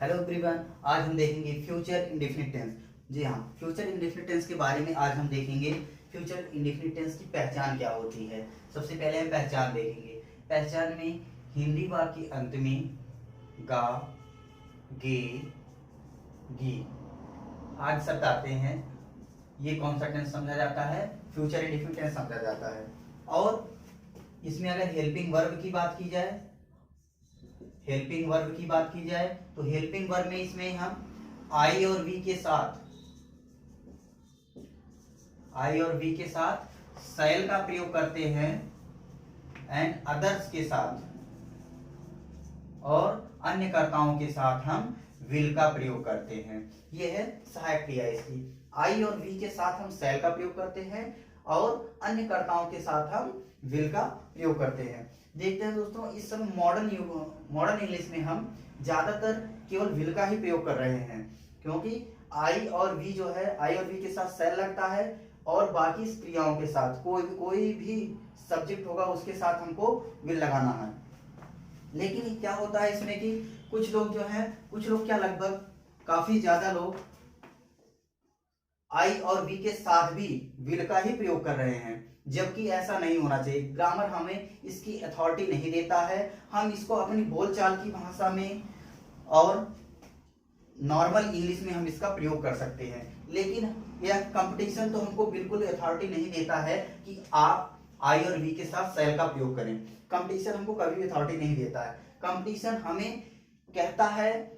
Hello everyone, आज हम देखेंगे फ्यूचर इंडेफिनिट टेंस। जी हाँ, फ्यूचर इंडेफिनिट टेंस के बारे में आज हम देखेंगे। फ्यूचर इंडेफिनिट टेंस की पहचान क्या होती है। सबसे पहले हम पहचान देखेंगे। पहचान में हिंदी वाक्य के अंत में गा, गे, गी आज शब्द आते हैं। ये कौन सा टेंस समझा जाता है? फ्यूचर इंडेफिनिट टेंस समझा जाता है। और इसमें अगर हेल्पिंग वर्ब की बात की जाए, तो हेल्पिंग वर्ब में इसमें हम आई और वी के साथ शैल का प्रयोग करते हैं एंड अदर्स के साथ, और अन्य कर्ताओं के साथ हम विल का प्रयोग करते हैं। यह है सहायक क्रिया इसकी। आई और वी के साथ हम शैल का प्रयोग करते हैं और अन्य कर्ताओं के साथ हम विल का प्रयोग करते हैं। देखते हैं दोस्तों, इस समय मॉडर्न इंग्लिश में हम ज्यादातर केवल विल का ही प्रयोग कर रहे हैं, क्योंकि आई और वी के साथ शैल लगता है और बाकी क्रियाओं के साथ कोई भी सब्जेक्ट होगा उसके साथ हमको विल लगाना है। लेकिन क्या होता है इसमें कि कुछ लोग क्या, लगभग काफी ज्यादा लोग आई और वी के साथ भी विल का ही प्रयोग कर रहे हैं, जबकि ऐसा नहीं होना चाहिए। ग्रामर हमें इसकी अथॉरिटी नहीं देता है। हम इसको अपनी बोलचाल की भाषा में और नॉर्मल इंग्लिश में हम इसका प्रयोग कर सकते हैं, लेकिन यह कंपटीशन तो हमको बिल्कुल अथॉरिटी नहीं देता है कि आप आई और वी के साथ शैल का प्रयोग करें। कंपटीशन हमको कभी भी अथॉरिटी नहीं देता है। कंपटीशन हमें कहता है,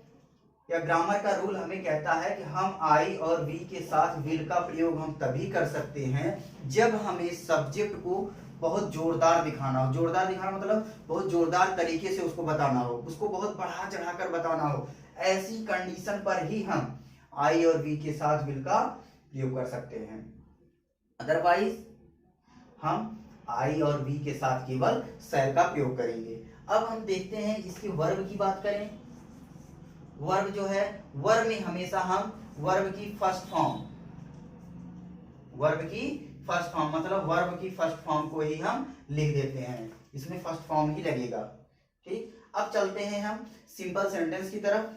या ग्रामर का रूल हमें कहता है कि हम आई और वी के साथ विल का प्रयोग हम तभी कर सकते हैं जब हमें सब्जेक्ट को बहुत जोरदार दिखाना हो। जोरदार दिखाना मतलब बहुत जोरदार तरीके से उसको बताना हो, उसको बहुत बढ़ा चढ़ाकर बताना हो। ऐसी कंडीशन पर ही हम आई और वी के साथ विल का प्रयोग कर सकते हैं। अदरवाइज हम आई और वी के साथ केवल शैल का प्रयोग करेंगे। अब हम देखते हैं इसके वर्ब की बात करें। वर्ब में हमेशा हम वर्ब की फर्स्ट फॉर्म को ही हम लिख देते हैं। इसमें फर्स्ट फॉर्म ही लगेगा। ठीक, अब चलते हैं हम सिंपल सेंटेंस की तरफ।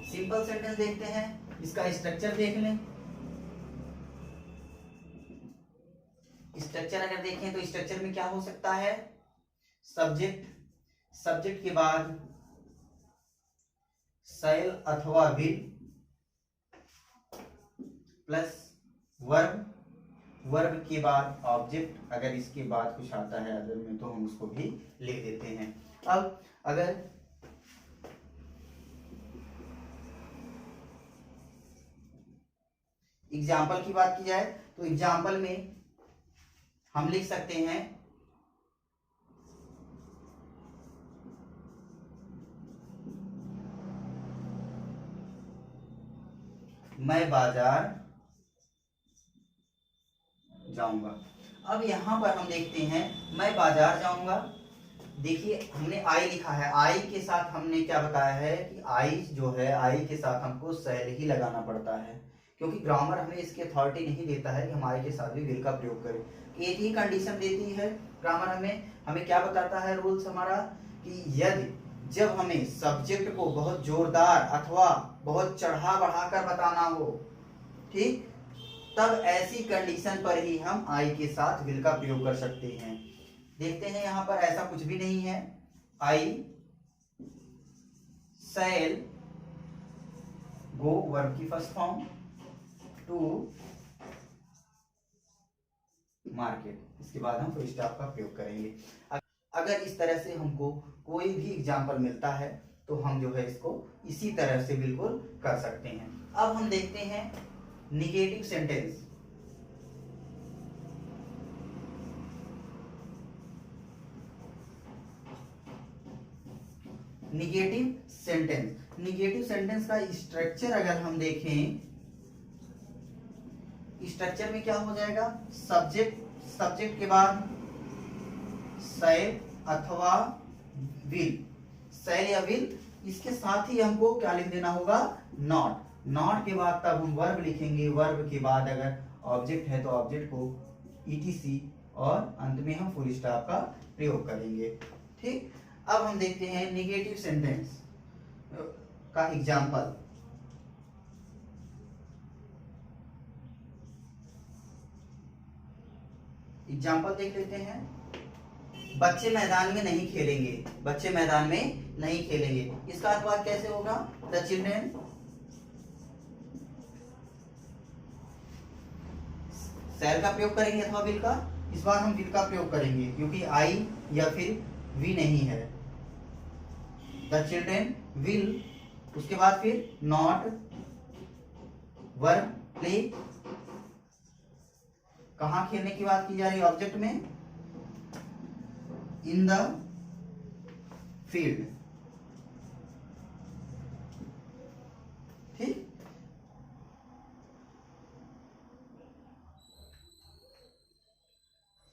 सिंपल सेंटेंस देखते हैं, इसका स्ट्रक्चर देख लें। स्ट्रक्चर अगर देखें तो स्ट्रक्चर में क्या हो सकता है? सब्जेक्ट के बाद शैल अथवा विल प्लस वर्ब के बाद ऑब्जेक्ट। अगर इसके बाद कुछ आता है अदर में तो हम उसको भी लिख देते हैं। अब अगर एग्जाम्पल की बात की जाए तो एग्जाम्पल में हम लिख सकते हैं मैं बाजार जाऊंगा। अब यहां पर हम देखते हैं मैं बाजार जाऊंगा। देखिए, हमने आई लिखा है। आई के साथ हमने क्या बताया है कि आई के साथ हमको शैल ही लगाना पड़ता है, क्योंकि ग्रामर हमें इसकी अथॉरिटी नहीं देता है कि हम आई के साथ भी विल का प्रयोग करें। एक ही कंडीशन देती है ग्रामर हमें क्या बताता है रूल्स हमारा, कि यदि जब हमें सब्जेक्ट को बहुत जोरदार अथवा बहुत चढ़ा बढ़ाकर बताना हो, ठीक, तब ऐसी कंडीशन पर ही हम आई के साथ विल का प्रयोग कर सकते हैं। देखते हैं यहां पर ऐसा कुछ भी नहीं है। आई शैल गो वर्ब की फर्स्ट फॉर्म टू मार्केट, इसके बाद हम फुल स्टॉप का प्रयोग करेंगे। अगर इस तरह से हमको कोई भी एग्जाम्पल मिलता है तो हम इसको इसी तरह से बिल्कुल कर सकते हैं। अब हम देखते हैं निगेटिव सेंटेंस। निगेटिव सेंटेंस का स्ट्रक्चर अगर हम देखें, स्ट्रक्चर में क्या हो जाएगा? सब्जेक्ट के बाद शैल अथवा विल शैल या विल, इसके साथ ही हमको क्या लिख देना होगा, नॉट। नॉट के बाद तब हम वर्ब लिखेंगे, वर्ब के बाद अगर ऑब्जेक्ट है तो ऑब्जेक्ट को ईटीसी, और अंत में हम फुल स्टॉप का प्रयोग करेंगे। ठीक, अब हम देखते हैं निगेटिव सेंटेंस का एग्जाम्पल। एग्जाम्पल देख लेते हैं। बच्चे मैदान में नहीं खेलेंगे, बच्चे मैदान में नहीं खेलेंगे, इसका अर्थ कैसे होगा, द चिल्ड्रेन, शैल का प्रयोग करेंगे अथवा विल का, इस बार हम विल का प्रयोग करेंगे क्योंकि आई या फिर वी नहीं है। द चिल्ड्रेन विल, उसके बाद फिर नॉट, वर्ब प्ले, कहां खेलने की बात की जा रही है, ऑब्जेक्ट में, इन द फील्ड। ठीक,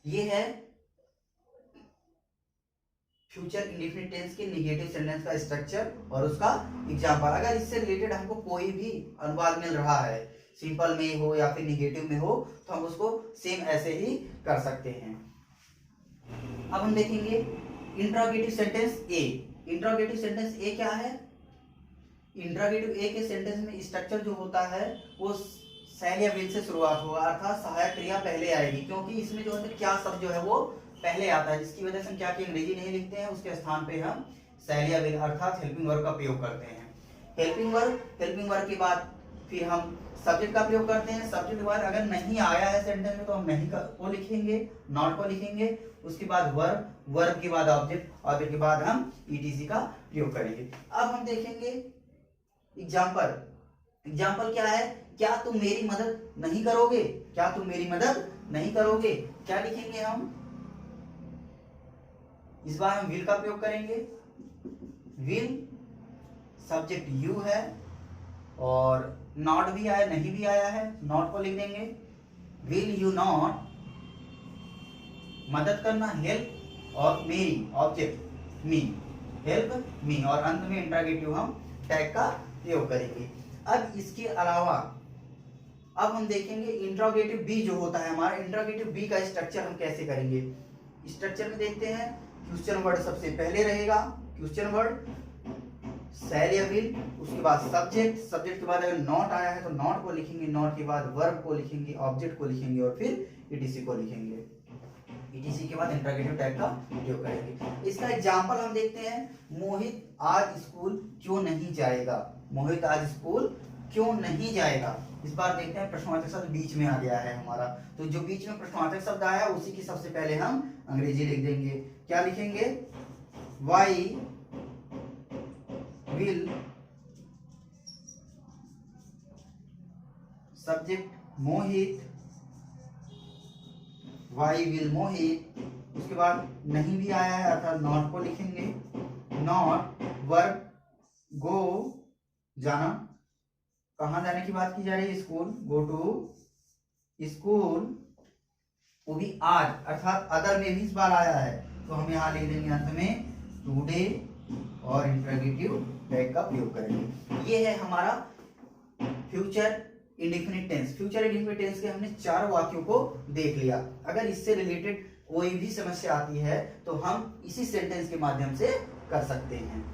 ये है फ्यूचर इंडेफिनिट टेंस के नेगेटिव सेंटेंस का स्ट्रक्चर और उसका एग्जांपल। अगर इससे रिलेटेड हमको कोई भी अनुवाद मिल रहा है, सिंपल में हो या फिर नेगेटिव में हो, तो हम उसको सेम ऐसे ही कर सकते हैं। अब हम देखेंगे इंट्रोगेटिव सेंटेंस ए। इंट्रोगेटिव सेंटेंस ए क्या है, इंट्रोगेटिव ए के सेंटेंस में स्ट्रक्चर जो होता है वो शैल या विल से शुरुआत होगा, अर्थात सहायक क्रिया पहले आएगी, क्योंकि इसमें जो है क्या शब्द जो है वो पहले आता है, जिसकी वजह से हम क्या की अंग्रेजी नहीं लिखते हैं, उसके स्थान पे हम शैल या विल अर्थात हेल्पिंग वर्ब का प्रयोग करते हैं। हेल्पिंग वर्ब के बाद फिर हम सब्जेक्ट का प्रयोग करते हैं। सब्जेक्ट वर्ब अगर नहीं आया है सेंटेंस में तो हम नहीं को लिखेंगे, नॉट को लिखेंगे, उसके बाद वर्ब, वर्ब के बाद ऑब्जेक्ट, ऑब्जेक्ट के बाद हम ईटीसी का प्रयोग करेंगे। अब हम देखेंगे एग्जाम्पल। एग्जाम्पल क्या है, क्या तुम मेरी मदद नहीं करोगे, क्या तुम मेरी मदद नहीं करोगे, क्या लिखेंगे हम, इस बार हम विल का प्रयोग करेंगे। विल, सब्जेक्ट यू है और नॉट भी आया, नहीं भी आया है, नॉट को लिख देंगे। विल यू नॉट, मदद करना हेल्प, और मेरी ऑब्जेक्ट मी, हेल्प मी, और अंत में इंट्रोगेटिव हम टैग का प्रयोग करेंगे। अब इसके अलावा अब हम देखेंगे इंट्रोगेटिव बी जो होता है हमारा, इंट्रोगेटिव बी का स्ट्रक्चर हम कैसे करेंगे। स्ट्रक्चर में देखते हैं, क्वेश्चन वर्ड सबसे पहले रहेगा, क्वेश्चन वर्ड, शैल या विल, उसके बाद सब्जेक्ट, सब्जेक्ट के बाद अगर नॉट आया है तो नॉट को लिखेंगे, नॉट के बाद वर्ब को लिखेंगे, ऑब्जेक्ट को लिखेंगे और फिर ईटीसी को लिखेंगे। ईटीसी के बाद इंट्रोगेटिव टैग का प्रयोग करेंगे। इसका एग्जांपल हम देखते हैं, मोहित आज स्कूल क्यों नहीं जाएगा, मोहित आज स्कूल क्यों नहीं जाएगा। इस बार देखते हैं प्रश्नवाचक शब्द बीच में आ गया है हमारा, तो जो बीच में प्रश्नवाचक शब्द आया उसी की सबसे पहले हम अंग्रेजी लिख देंगे। क्या लिखेंगे, why will, subject Mohit, why will Mohit, उसके बाद नहीं भी आया है अर्थात नॉट को लिखेंगे, नॉट, वर्ब गो, जाना, कहां जाने की बात की जा रही है, स्कूल, गो टू स्कूल, वो भी आज अर्थात अदर में भी इस बार आया है तो हम यहाँ लिख देंगे अंत में टुडे और इंट्रोगेटिव टैग का प्रयोग करेंगे। ये है हमारा future indefinite tense. Future indefinite tense के हमने 4 वाक्यों को देख लिया। अगर इससे रिलेटेड कोई भी समस्या आती है तो हम इसी सेंटेंस के माध्यम से कर सकते हैं।